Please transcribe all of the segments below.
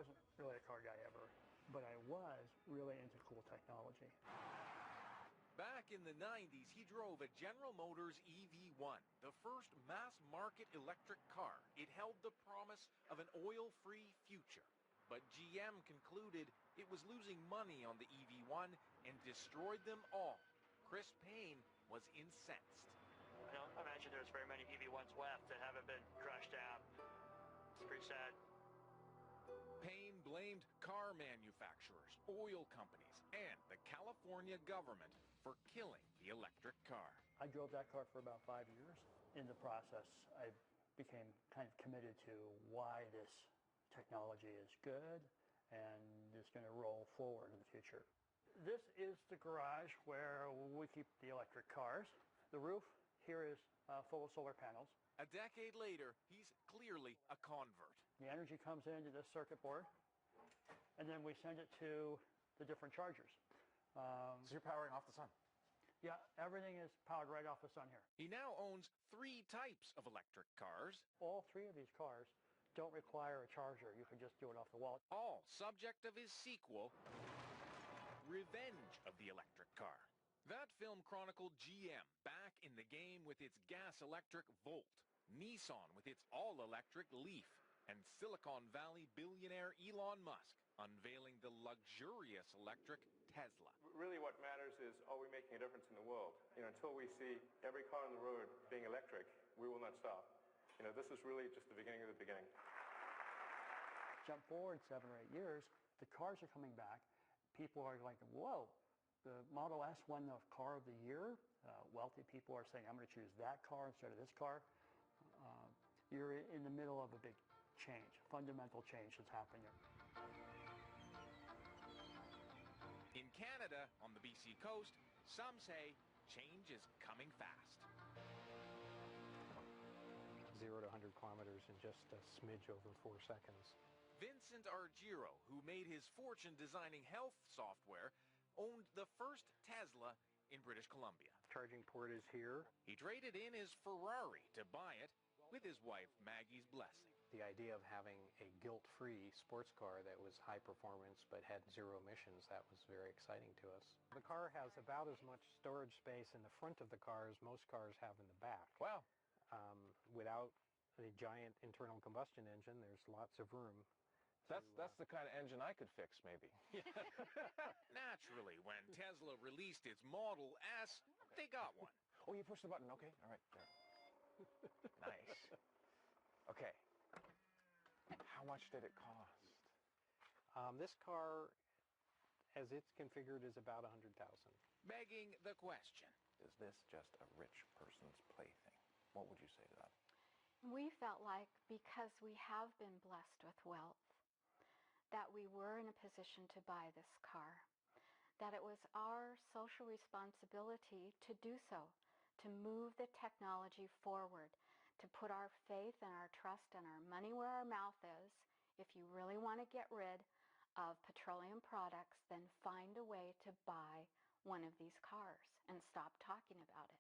wasn't really a car guy ever, but I was really into cool technology. Back in the 90s, he drove a General Motors EV1, the first mass-market electric car. It held the promise of an oil-free future. But GM concluded it was losing money on the EV1 and destroyed them all. Chris Payne was incensed. I don't imagine there's very many EV1s left that haven't been crushed down. It's pretty sad. Payne blamed car manufacturers, oil companies, and the California government for killing the electric car. I drove that car for about 5 years. In the process, I became kind of committed to why this technology is good and is going to roll forward in the future. This is the garage where we keep the electric cars. The roof here is full of solar panels. A decade later, he's clearly a convert. The energy comes into this circuit board, and then we send it to the different chargers. So you're powering off the sun? Yeah, everything is powered right off the sun here. He now owns 3 types of electric cars. All 3 of these cars don't require a charger. You can just do it off the wall. All subject of his sequel, Revenge of the Electric Car. That film chronicled GM back in the game with its gas-electric Volt, Nissan with its all-electric Leaf, and Silicon Valley billionaire Elon Musk unveiling the luxurious electric Tesla. Really what matters is, are we making a difference in the world? Until we see every car on the road being electric, we will not stop. This is really just the beginning of the beginning. Jump forward 7 or 8 years, the cars are coming back. People are like, whoa, the Model S won the car of the year. Wealthy people are saying, I'm going to choose that car instead of this car. You're in the middle of a big change, fundamental change that's happening. In Canada, on the BC coast, some say change is coming fast. 0 to 100 kilometers in just a smidge over 4 seconds. Vincent Argiro, who made his fortune designing health software, owned the first Tesla in British Columbia. Charging port is here. He traded in his Ferrari to buy it with his wife Maggie's blessing. The idea of having a guilt-free sports car that was high performance but had 0 emissions, that was very exciting to us. The car has about as much storage space in the front of the car as most cars have in the back. Wow. Without a giant internal combustion engine, there's lots of room. That's the kind of engine I could fix, maybe. Naturally, when Tesla released its Model S, they got one. Oh, you pushed the button. Okay, all right. There. Nice. Okay. How much did it cost? This car, as it's configured, is about $100,000. Begging the question. Is this just a rich person's plaything? What would you say to that? We felt like, because we have been blessed with wealth, that we were in a position to buy this car, that it was our social responsibility to do so, to move the technology forward, to put our faith and our trust and our money where our mouth is. If you really want to get rid of petroleum products, then find a way to buy one of these cars and stop talking about it.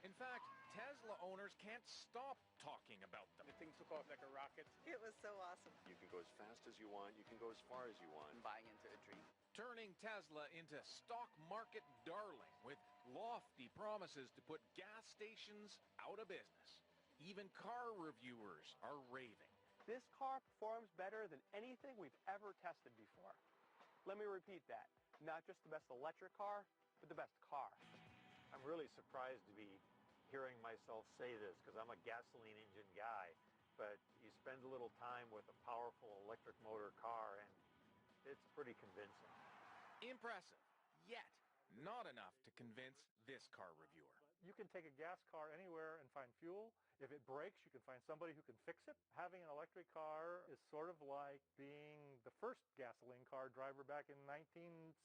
In fact, Tesla owners can't stop talking about them. The thing took off like a rocket. It was so awesome. You can go as fast as you want. You can go as far as you want. I'm buying into a dream. Turning Tesla into stock market darling with lofty promises to put gas stations out of business. Even car reviewers are raving. This car performs better than anything we've ever tested before. Let me repeat that. Not just the best electric car, but the best car. I'm really surprised to be hearing myself say this because I'm a gasoline engine guy, but you spend a little time with a powerful electric motor car and it's pretty convincing. Impressive, yet not enough to convince this car reviewer. You can take a gas car anywhere and find fuel. If it breaks, you can find somebody who can fix it. Having an electric car is sort of like being the first gasoline car driver back in 1907.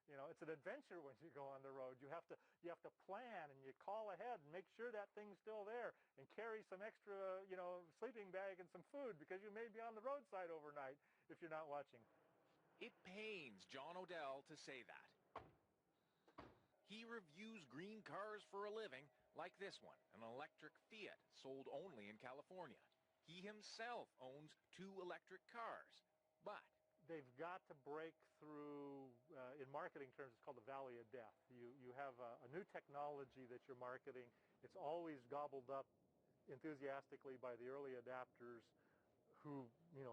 It's an adventure when you go on the road. You have to plan and you call ahead and make sure that thing's still there and carry some extra, sleeping bag and some food because you may be on the roadside overnight if you're not watching. It pains John Odell to say that. He reviews green cars for a living, like this one, an electric Fiat sold only in California. He himself owns 2 electric cars. But they've got to break through, in marketing terms, it's called the valley of death. You have a new technology that you're marketing. It's always gobbled up enthusiastically by the early adapters who,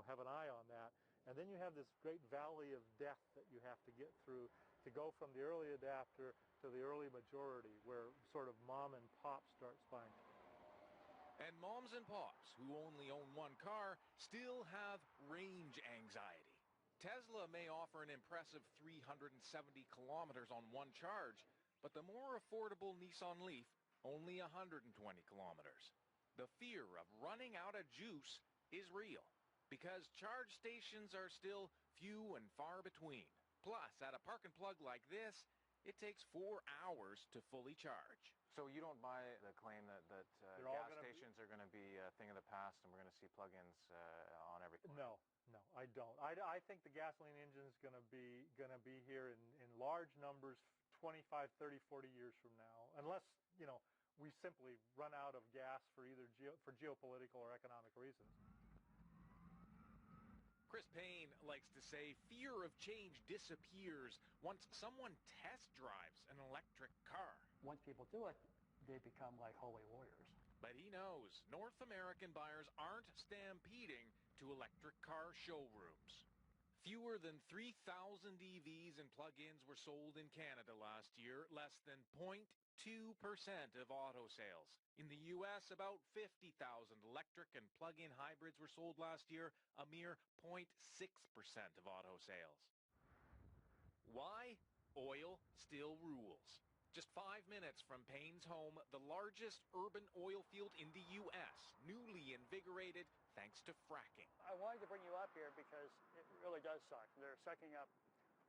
have an eye on that. And then you have this great valley of death that you have to get through to go from the early adapter to the early majority, where sort of mom and pop starts buying. And moms and pops who only own 1 car still have range anxiety. Tesla may offer an impressive 370 kilometers on 1 charge, but the more affordable Nissan Leaf, only 120 kilometers. The fear of running out of juice is real, because charge stations are still few and far between. Plus, at a park and plug like this, it takes 4 hours to fully charge. So you don't buy the claim that gas stations are going to be a thing of the past and we're going to see plug-ins on every corner? No, I don't. I think the gasoline engine is going to be here in large numbers 25, 30, 40 years from now, unless, we simply run out of gas for either for geopolitical or economic reasons. Chris Payne likes to say fear of change disappears once someone test drives an electric car. Once people do it, they become like holy warriors. But he knows North American buyers aren't stampeding to electric car showrooms. Fewer than 3,000 EVs and plug-ins were sold in Canada last year, less than 0.2% of auto sales. In the U.S., about 50,000 electric and plug-in hybrids were sold last year, a mere 0.6% of auto sales. Why? Oil still rules. Just 5 minutes from Payne's home, the largest urban oil field in the U.S., newly invigorated thanks to fracking. I wanted to bring you up here because it really does suck. They're sucking up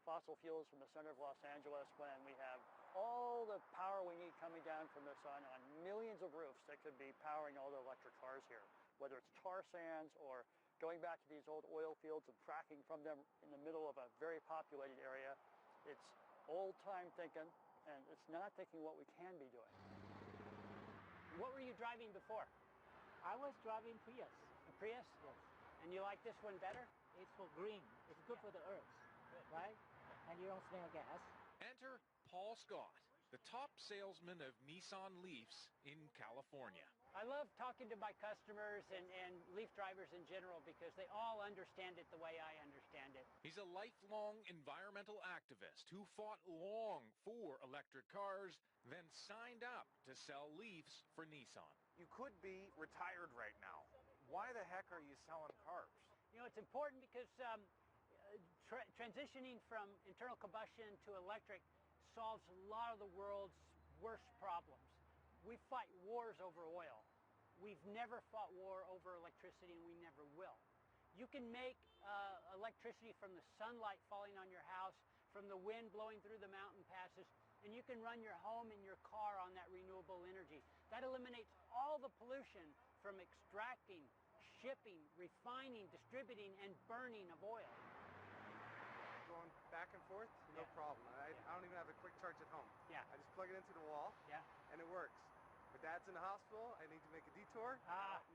fossil fuels from the center of Los Angeles when we have all the power we need coming down from the sun on millions of roofs that could be powering all the electric cars here. Whether it's tar sands or going back to these old oil fields and fracking from them in the middle of a very populated area, it's old-time thinking, and it's not thinking what we can be doing. What were you driving before? I was driving Prius. A Prius? Yes. And you like this one better? It's for green. It's good for the earth, right? And you don't smell gas. Enter Paul Scott, the top salesman of Nissan Leafs in California. I love talking to my customers and Leaf drivers in general because they all understand it the way I understand it. He's a lifelong environmental activist who fought long for electric cars, then signed up to sell Leafs for Nissan. You could be retired right now. Why the heck are you selling cars? It's important because transitioning from internal combustion to electric solves a lot of the world's worst problems. We fight wars over oil. We've never fought war over electricity, and we never will. You can make electricity from the sunlight falling on your house, from the wind blowing through the mountain passes, and you can run your home and your car on that renewable energy. That eliminates all the pollution from extracting, shipping, refining, distributing, and burning of oil. Going back and forth, no problem. I don't even have a quick charge at home. Yeah. I just plug it into the wall, and it works. But Dad's in the hospital, I need to make a detour.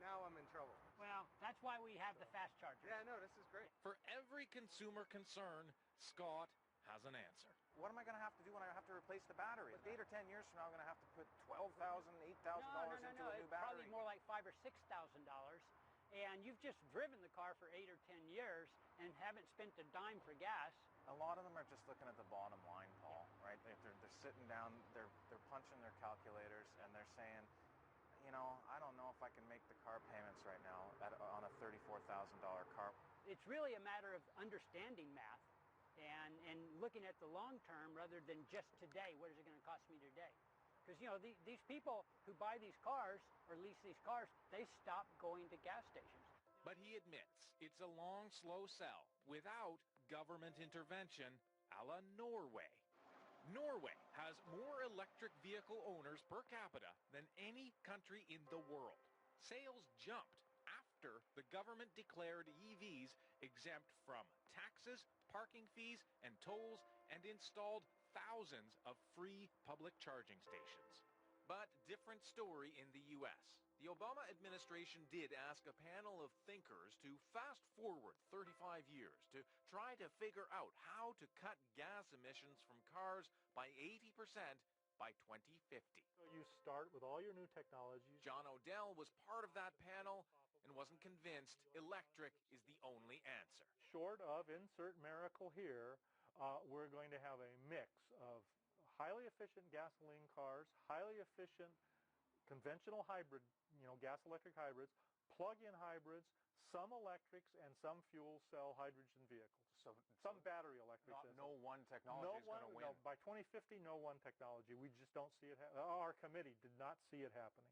Now I'm in trouble. Well, that's why we have the fast charger. Yeah, no, this is great. For every consumer concern, Scott has an answer. What am I going to have to do when I have to replace the battery? 8 or 10 years from now, I'm going to have to put $12,000, $8,000 into a new It's battery. probably more like $5,000 or $6,000. And you've just driven the car for 8 or 10 years and haven't spent a dime for gas. A lot of them are just looking at the bottom line, Paul, right? They're sitting down, they're punching their calculators, and they're saying, I don't know if I can make the car payments right now on a $34,000 car. It's really a matter of understanding math and looking at the long term rather than just today. What is it going to cost me today? Because, these people who buy these cars or lease these cars, they stop going to gas stations. But he admits it's a long, slow sell without government intervention a la Norway. Norway has more electric vehicle owners per capita than any country in the world. Sales jumped after the government declared EVs exempt from taxes, parking fees, and tolls, and installed thousands of free public charging stations. But different story in the U.S. The Obama administration did ask a panel of thinkers to fast forward 35 years to try to figure out how to cut gas emissions from cars by 80% by 2050. So you start with all your new technologies. John Odell was part of that panel and wasn't convinced electric is the only answer. Short of insert miracle here, we're going to have a mix of highly efficient gasoline cars, highly efficient conventional hybrid, gas-electric hybrids, plug-in hybrids, some electrics, and some fuel cell hydrogen vehicles. Some battery electrics. No one technology is going to win. No, by 2050, no one technology. We just don't see it. Our committee did not see it happening.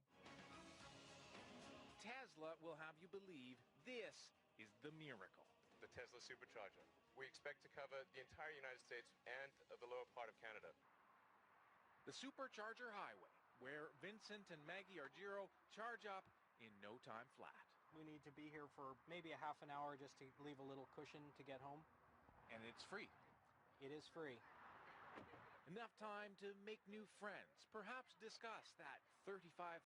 Tesla will have you believe this is the miracle. The Tesla supercharger. We expect to cover the entire United States and the lower part of Canada. The Supercharger Highway, where Vincent and Maggie Argiro charge up in no time flat. We need to be here for maybe a half an hour just to leave a little cushion to get home. And it's free. It is free. Enough time to make new friends, perhaps discuss that $35,000